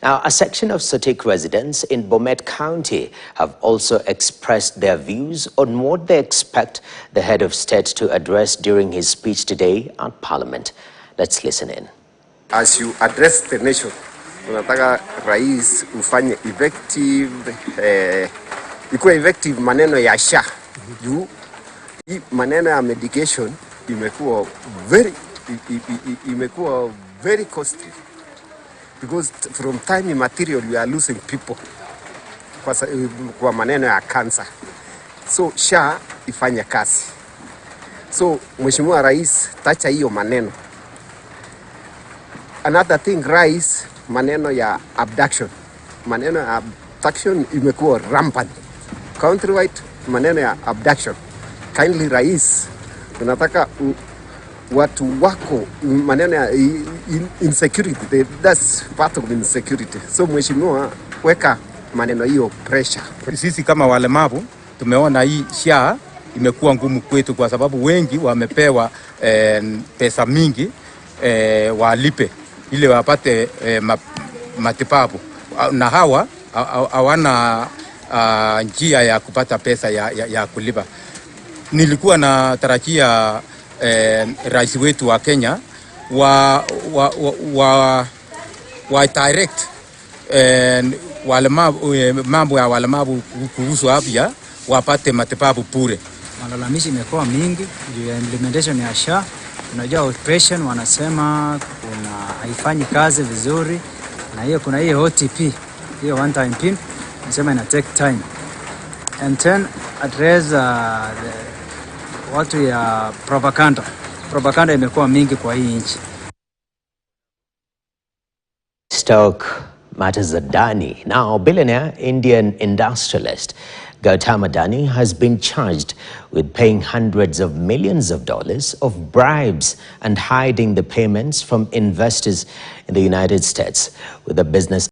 Now, a section of Sotik residents in Bomet County have also expressed their views on what they expect the head of state to address during his speech today at Parliament. Let's listen in. As you address the nation, unataka rais ufanye ikuwe effective maneno ya SHA. Juu hii maneno ya medication imekuwa very costly, because from time immemorial we are losing people kwa maneno ya cancer. So SHA ifanye kazi. So Mheshimiwa Rais, tacha hiyo maneno. Another thing, rais, maneno ya abduction. Maneno ya abduction imekuwa rampant. Countrywide, maneno ya abduction. Kindly rais, tunataka watu wako, maneno ya insecurity, that's part of insecurity. So Mheshimiwa, weka maneno hiyo pressure. Sisi kama walemavu tumeona hii SHA imekuwa ngumu kwetu kwa sababu wengi wamepewa pesa mingi walipe ili wapate matibabu, na hawa hawana njia ya kupata pesa ya kulipa. Nilikuwa na tarajia rais wetu wa Kenya wa direct mambo ya walemavu kuhusu afya, wapate matibabu bure. Malalamishi imekuwa mingi juu ya implementation ya SHA. Unajua operation wanasema haifanyi kazi vizuri, na hiyo kuna hiyo OTP, hiyo one time pin, wanasema ina take time. And then address watu ya propaganda imekuwa mingi kwa hii nchi. Stoke matters Adani. Now, billionaire Indian industrialist Gautam Adani has been charged with paying hundreds of millions of dollars of bribes and hiding the payments from investors in the United States, with the business